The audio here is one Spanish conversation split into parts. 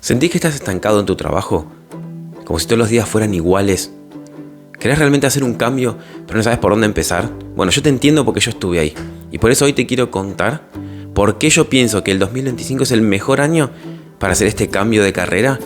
¿Sentís que estás estancado en tu trabajo? Como si todos los días fueran iguales. ¿Querés realmente hacer un cambio, pero no sabes por dónde empezar? Bueno, yo te entiendo porque yo estuve ahí. Y por eso hoy te quiero contar por qué yo pienso que el 2025 es el mejor año para hacer este cambio de carrera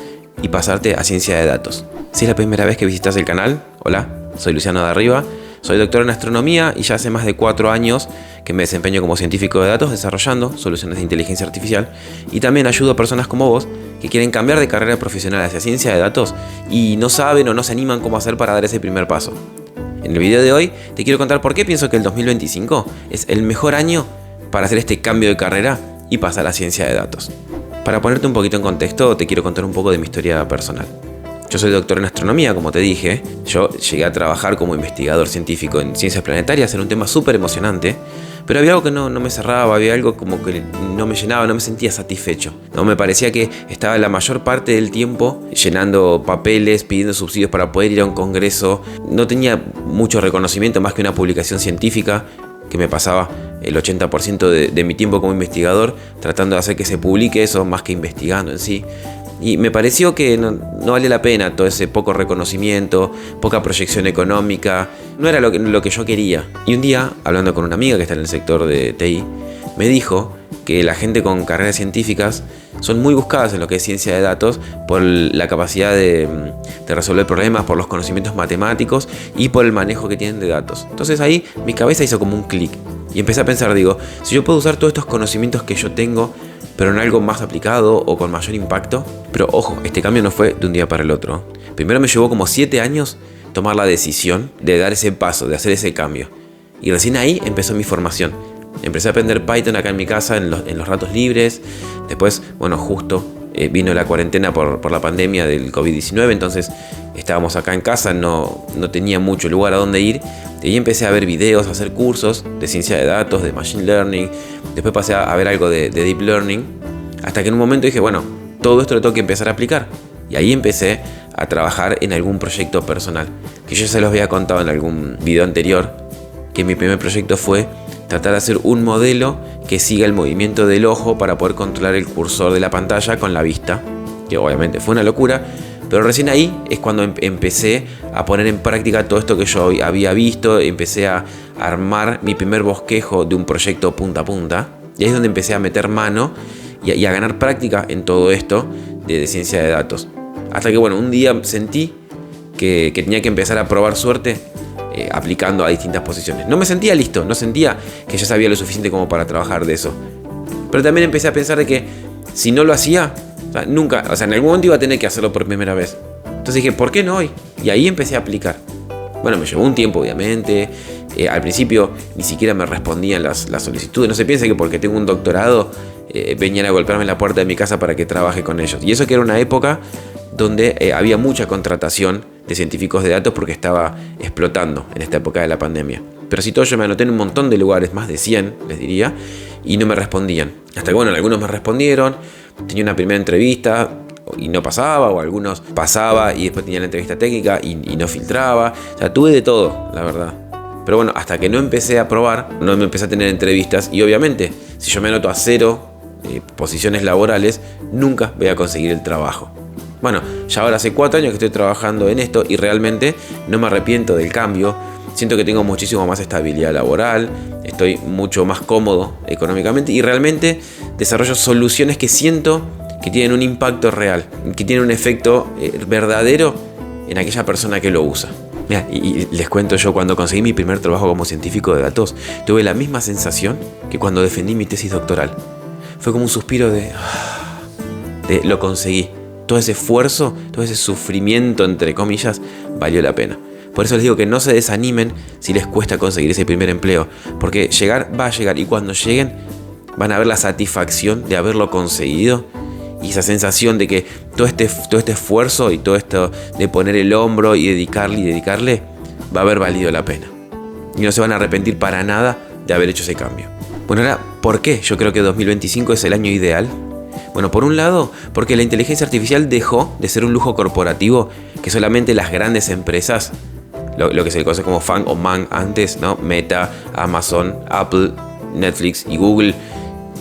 y pasarte a ciencia de datos. Si es la primera vez que visitas el canal, hola, soy Luciano de Arriba. Soy doctor en astronomía y ya hace más de 4 años que me desempeño como científico de datos desarrollando soluciones de inteligencia artificial y también ayudo a personas como vos que quieren cambiar de carrera profesional hacia ciencia de datos y no saben o no se animan cómo hacer para dar ese primer paso. En el video de hoy te quiero contar por qué pienso que el 2025 es el mejor año para hacer este cambio de carrera y pasar a ciencia de datos. Para ponerte un poquito en contexto, te quiero contar un poco de mi historia personal. Yo soy doctor en astronomía, como te dije. Yo llegué a trabajar como investigador científico en ciencias planetarias, era un tema súper emocionante, pero había algo que no me cerraba, había algo como que no me llenaba, no me sentía satisfecho. No me parecía que estaba la mayor parte del tiempo llenando papeles, pidiendo subsidios para poder ir a un congreso. No tenía mucho reconocimiento más que una publicación científica que me pasaba el 80% de mi tiempo como investigador tratando de hacer que se publique eso más que investigando en sí. Y me pareció que no valía la pena todo ese poco reconocimiento, poca proyección económica. No era lo que yo quería. Y un día, hablando con una amiga que está en el sector de TI, me dijo que la gente con carreras científicas son muy buscadas en lo que es ciencia de datos por la capacidad de resolver problemas, por los conocimientos matemáticos y por el manejo que tienen de datos. Entonces ahí mi cabeza hizo como un clic. Y empecé a pensar, si yo puedo usar todos estos conocimientos que yo tengo, pero en algo más aplicado o con mayor impacto. Pero ojo, este cambio no fue de un día para el otro. Primero me llevó como 7 años tomar la decisión de dar ese paso, de hacer ese cambio. Y recién ahí empezó mi formación. Empecé a aprender Python acá en mi casa en los ratos libres. Después, justo vino la cuarentena por la pandemia del COVID-19, entonces estábamos acá en casa, no tenía mucho lugar a donde ir. Y ahí empecé a ver videos, a hacer cursos de ciencia de datos, de machine learning. Después pasé a ver algo de deep learning. Hasta que en un momento dije, todo esto lo tengo que empezar a aplicar. Y ahí empecé a trabajar en algún proyecto personal. Que yo se los había contado en algún video anterior. Que mi primer proyecto fue tratar de hacer un modelo que siga el movimiento del ojo para poder controlar el cursor de la pantalla con la vista. Que obviamente fue una locura. Pero recién ahí es cuando empecé a poner en práctica todo esto que yo había visto. Empecé a armar mi primer bosquejo de un proyecto punta a punta. Y ahí es donde empecé a meter mano y a ganar práctica en todo esto de ciencia de datos. Hasta que un día sentí que tenía que empezar a probar suerte aplicando a distintas posiciones. No me sentía listo, no sentía que ya sabía lo suficiente como para trabajar de eso. Pero también empecé a pensar de que si no lo hacía, nunca, en algún momento iba a tener que hacerlo por primera vez. Entonces dije, ¿por qué no hoy? Y ahí empecé a aplicar. Me llevó un tiempo, obviamente. Al principio ni siquiera me respondían las solicitudes. No se piense que porque tengo un doctorado venían a golpearme en la puerta de mi casa para que trabaje con ellos. Y eso que era una época donde había mucha contratación de científicos de datos porque estaba explotando en esta época de la pandemia. Pero si todo yo me anoté en un montón de lugares, más de 100 les diría, y no me respondían. Hasta que algunos me respondieron, tenía una primera entrevista y no pasaba, o algunos pasaba y después tenía la entrevista técnica y no filtraba. Tuve de todo, la verdad. Pero hasta que no empecé a probar, no me empecé a tener entrevistas y obviamente, si yo me anoto a 0 posiciones laborales, nunca voy a conseguir el trabajo. Ya ahora hace 4 años que estoy trabajando en esto y realmente no me arrepiento del cambio. Siento que tengo muchísimo más estabilidad laboral, estoy mucho más cómodo económicamente y realmente desarrollo soluciones que siento que tienen un impacto real, que tienen un efecto verdadero en aquella persona que lo usa. Mira, y les cuento, yo cuando conseguí mi primer trabajo como científico de datos, tuve la misma sensación que cuando defendí mi tesis doctoral. Fue como un suspiro de lo conseguí. Todo ese esfuerzo, todo ese sufrimiento, entre comillas, valió la pena. Por eso les digo que no se desanimen si les cuesta conseguir ese primer empleo, porque llegar va a llegar y cuando lleguen van a ver la satisfacción de haberlo conseguido y esa sensación de que todo este esfuerzo y todo esto de poner el hombro y dedicarle va a haber valido la pena. Y no se van a arrepentir para nada de haber hecho ese cambio. Ahora, ¿por qué yo creo que 2025 es el año ideal? Por un lado, porque la inteligencia artificial dejó de ser un lujo corporativo que solamente las grandes empresas, lo que se le conoce como FANG o MANG antes, ¿no? Meta, Amazon, Apple, Netflix y Google,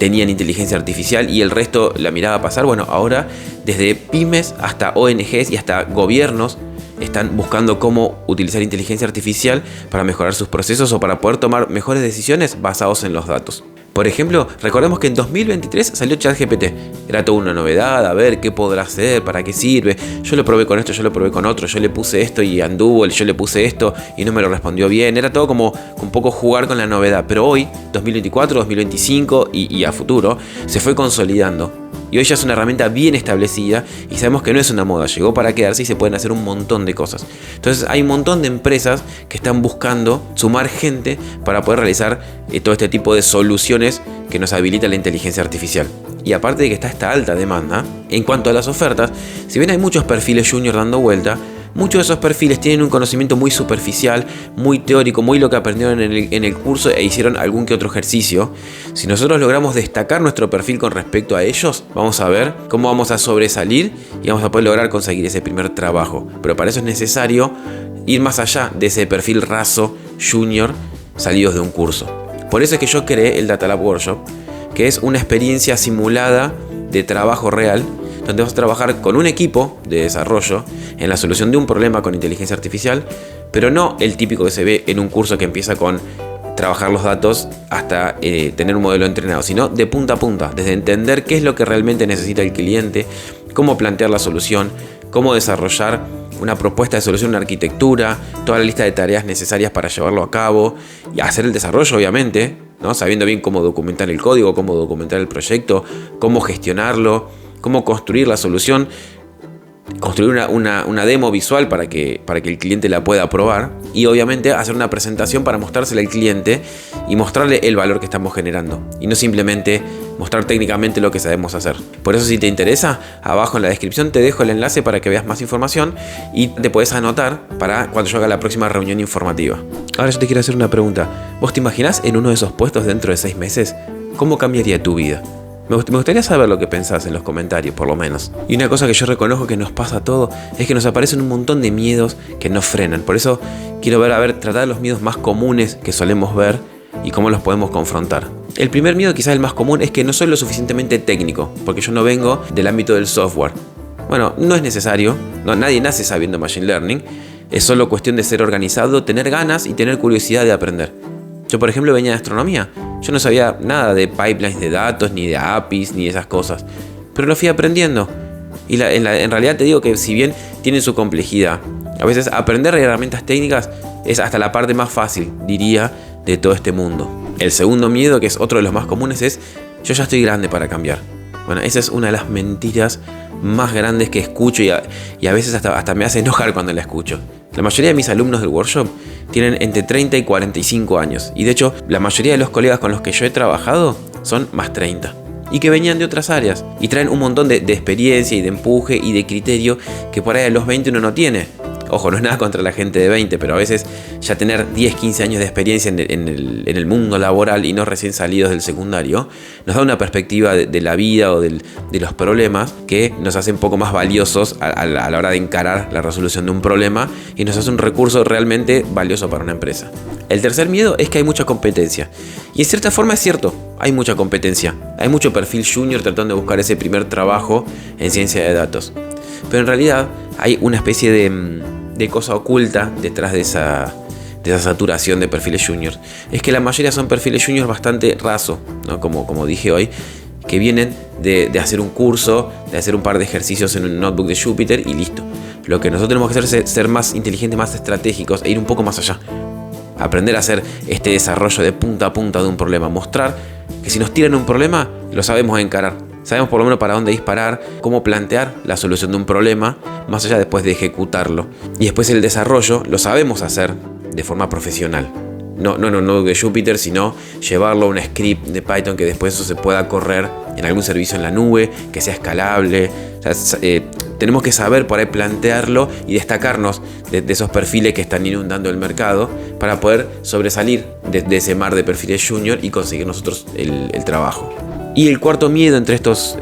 tenían inteligencia artificial y el resto la miraba pasar. Bueno, ahora desde pymes hasta ONGs y hasta gobiernos están buscando cómo utilizar inteligencia artificial para mejorar sus procesos o para poder tomar mejores decisiones basados en los datos. Por ejemplo, recordemos que en 2023 salió ChatGPT. Era toda una novedad, a ver qué podrá hacer, para qué sirve. Yo lo probé con esto, yo lo probé con otro, yo le puse esto y anduvo, yo le puse esto y no me lo respondió bien. Era todo como un poco jugar con la novedad. Pero hoy, 2024, 2025 y a futuro, se fue consolidando. Y hoy ya es una herramienta bien establecida y sabemos que no es una moda, llegó para quedarse y se pueden hacer un montón de cosas. Entonces hay un montón de empresas que están buscando sumar gente para poder realizar todo este tipo de soluciones que nos habilita la inteligencia artificial. Y aparte de que está esta alta demanda, en cuanto a las ofertas, si bien hay muchos perfiles junior dando vuelta, muchos de esos perfiles tienen un conocimiento muy superficial, muy teórico, muy lo que aprendieron en el curso e hicieron algún que otro ejercicio. Si nosotros logramos destacar nuestro perfil con respecto a ellos, vamos a ver cómo vamos a sobresalir y vamos a poder lograr conseguir ese primer trabajo. Pero para eso es necesario ir más allá de ese perfil raso junior salidos de un curso. Por eso es que yo creé el Data Lab Workshop, que es una experiencia simulada de trabajo real, donde vas a trabajar con un equipo de desarrollo en la solución de un problema con inteligencia artificial, pero no el típico que se ve en un curso que empieza con trabajar los datos hasta tener un modelo entrenado, sino de punta a punta, desde entender qué es lo que realmente necesita el cliente, cómo plantear la solución, cómo desarrollar una propuesta de solución, una arquitectura, toda la lista de tareas necesarias para llevarlo a cabo y hacer el desarrollo, obviamente, ¿no? Sabiendo bien cómo documentar el código, cómo documentar el proyecto, cómo gestionarlo, cómo construir la solución, construir una demo visual para que el cliente la pueda probar y obviamente hacer una presentación para mostrársela al cliente y mostrarle el valor que estamos generando y no simplemente mostrar técnicamente lo que sabemos hacer. Por eso, si te interesa, abajo en la descripción te dejo el enlace para que veas más información y te puedes anotar para cuando yo haga la próxima reunión informativa. Ahora yo te quiero hacer una pregunta. ¿Vos te imaginás en uno de esos puestos dentro de 6 meses? ¿Cómo cambiaría tu vida? Me gustaría saber lo que pensás en los comentarios, por lo menos. Y una cosa que yo reconozco que nos pasa a todos es que nos aparecen un montón de miedos que nos frenan. Por eso quiero tratar los miedos más comunes que solemos ver y cómo los podemos confrontar. El primer miedo, quizás el más común, es que no soy lo suficientemente técnico, porque yo no vengo del ámbito del software. Bueno, no es necesario, nadie nace sabiendo Machine Learning, es solo cuestión de ser organizado, tener ganas y tener curiosidad de aprender. Yo, por ejemplo, venía de astronomía. Yo no sabía nada de pipelines de datos, ni de APIs, ni de esas cosas. Pero lo fui aprendiendo. Y en realidad te digo que si bien tienen su complejidad, a veces aprender herramientas técnicas es hasta la parte más fácil, diría, de todo este mundo. El segundo miedo, que es otro de los más comunes, es yo ya estoy grande para cambiar. Bueno, esa es una de las mentiras más grandes que escucho y a veces hasta me hace enojar cuando la escucho. La mayoría de mis alumnos del workshop tienen entre 30 y 45 años. Y de hecho, la mayoría de los colegas con los que yo he trabajado son más 30. Y que venían de otras áreas. Y traen un montón de experiencia y de empuje y de criterio que por ahí a los 20 uno no tiene. Ojo, no es nada contra la gente de 20, pero a veces ya tener 10, 15 años de experiencia en el mundo laboral y no recién salidos del secundario, nos da una perspectiva de la vida o de los problemas que nos hace un poco más valiosos a la hora de encarar la resolución de un problema y nos hace un recurso realmente valioso para una empresa. El tercer miedo es que hay mucha competencia. Y en cierta forma es cierto, hay mucha competencia. Hay mucho perfil junior tratando de buscar ese primer trabajo en ciencia de datos. Pero en realidad hay una especie de cosa oculta detrás de esa saturación de perfiles juniors. Es que la mayoría son perfiles juniors bastante rasos, ¿no? Como dije hoy, que vienen de hacer un curso, de hacer un par de ejercicios en un notebook de Jupyter y listo. Lo que nosotros tenemos que hacer es ser más inteligentes, más estratégicos e ir un poco más allá. Aprender a hacer este desarrollo de punta a punta de un problema. Mostrar que si nos tiran un problema, lo sabemos encarar. Sabemos por lo menos para dónde disparar, cómo plantear la solución de un problema, más allá después de ejecutarlo. Y después el desarrollo lo sabemos hacer de forma profesional. No de Jupyter, sino llevarlo a un script de Python que después eso se pueda correr en algún servicio en la nube, que sea escalable. O sea, tenemos que saber por ahí plantearlo y destacarnos de esos perfiles que están inundando el mercado para poder sobresalir de ese mar de perfiles junior y conseguir nosotros el trabajo. Y el cuarto miedo entre estos,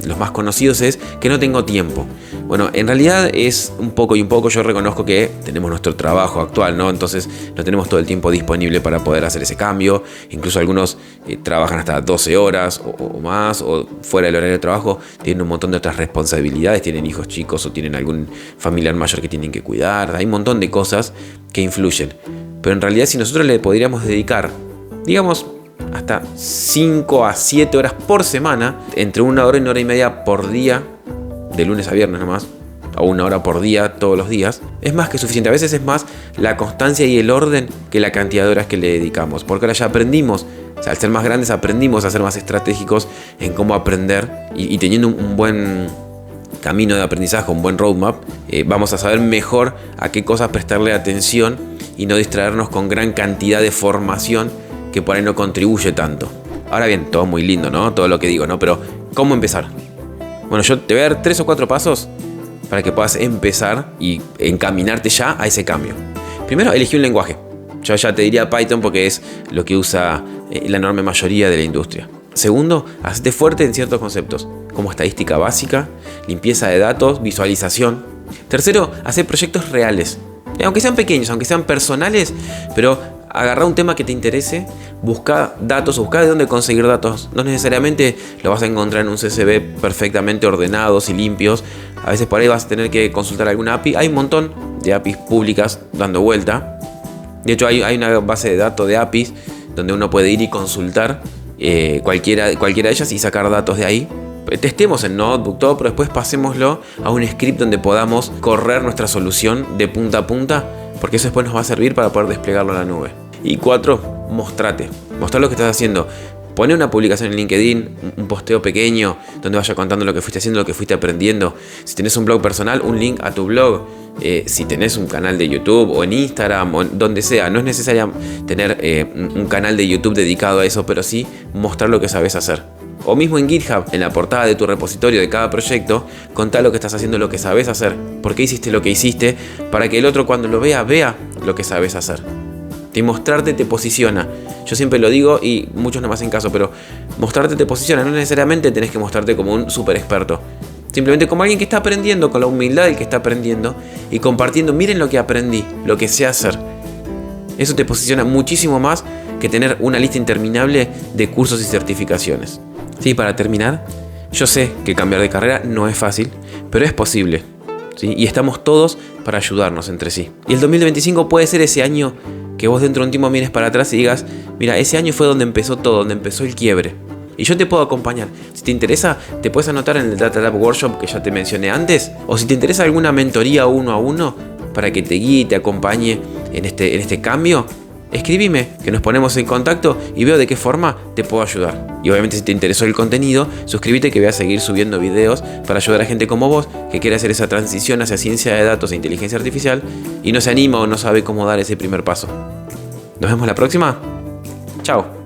los más conocidos, es que no tengo tiempo. Bueno, en realidad es un poco y un poco. Yo reconozco que tenemos nuestro trabajo actual, ¿no? Entonces no tenemos todo el tiempo disponible para poder hacer ese cambio. Incluso algunos trabajan hasta 12 horas o más, o fuera del horario de trabajo tienen un montón de otras responsabilidades, tienen hijos chicos o tienen algún familiar mayor que tienen que cuidar. Hay un montón de cosas que influyen. Pero en realidad, si nosotros le podríamos dedicar, digamos, hasta 5 a 7 horas por semana, entre 1 hora y 1 hora y media por día, de lunes a viernes nomás, o 1 hora por día todos los días, es más que suficiente. A veces es más la constancia y el orden que la cantidad de horas que le dedicamos, porque ahora ya aprendimos, o sea, al ser más grandes aprendimos a ser más estratégicos en cómo aprender, y teniendo un buen camino de aprendizaje, un buen roadmap, vamos a saber mejor a qué cosas prestarle atención y no distraernos con gran cantidad de formación que por ahí no contribuye tanto. Ahora bien, todo muy lindo, ¿no? Todo lo que digo, ¿no? Pero, ¿cómo empezar? Bueno, yo te voy a dar 3 o 4 pasos para que puedas empezar y encaminarte ya a ese cambio. Primero, elegí un lenguaje. Yo ya te diría Python porque es lo que usa la enorme mayoría de la industria. Segundo, hazte fuerte en ciertos conceptos, como estadística básica, limpieza de datos, visualización. Tercero, hacer proyectos reales. Aunque sean pequeños, aunque sean personales, pero agarrá un tema que te interese, busca datos o busca de dónde conseguir datos. No necesariamente lo vas a encontrar en un CSV perfectamente ordenados y limpios. A veces por ahí vas a tener que consultar alguna API. Hay un montón de APIs públicas dando vuelta. De hecho, hay una base de datos de APIs donde uno puede ir y consultar cualquiera de ellas y sacar datos de ahí. Testemos en Notebook todo, pero después pasémoslo a un script donde podamos correr nuestra solución de punta a punta, porque eso después nos va a servir para poder desplegarlo en la nube. Y 4, mostrate. Mostrar lo que estás haciendo. Pone una publicación en LinkedIn, un posteo pequeño donde vaya contando lo que fuiste haciendo, lo que fuiste aprendiendo. Si tenés un blog personal, un link a tu blog. Si tenés un canal de YouTube o en Instagram o donde sea, no es necesario tener un canal de YouTube dedicado a eso, pero sí mostrar lo que sabes hacer. O mismo en GitHub, en la portada de tu repositorio de cada proyecto, contá lo que estás haciendo, lo que sabes hacer, por qué hiciste lo que hiciste, para que el otro cuando lo vea, vea lo que sabes hacer. Y mostrarte te posiciona. Yo siempre lo digo y muchos no me hacen caso, pero mostrarte te posiciona. No necesariamente tenés que mostrarte como un super experto. Simplemente como alguien que está aprendiendo, con la humildad del que está aprendiendo y compartiendo, miren lo que aprendí, lo que sé hacer. Eso te posiciona muchísimo más que tener una lista interminable de cursos y certificaciones. Sí, para terminar, yo sé que cambiar de carrera no es fácil, pero es posible, ¿sí? Y estamos todos para ayudarnos entre sí. Y el 2025 puede ser ese año que vos dentro de un tiempo mires para atrás y digas, mira, ese año fue donde empezó todo, donde empezó el quiebre. Y yo te puedo acompañar. Si te interesa, te puedes anotar en el Data Lab Workshop que ya te mencioné antes. O si te interesa alguna mentoría 1 a 1 para que te guíe y te acompañe en este cambio, escribime, que nos ponemos en contacto y veo de qué forma te puedo ayudar. Y obviamente si te interesó el contenido, suscríbete que voy a seguir subiendo videos para ayudar a gente como vos que quiere hacer esa transición hacia ciencia de datos e inteligencia artificial y no se anima o no sabe cómo dar ese primer paso. Nos vemos la próxima. Chao.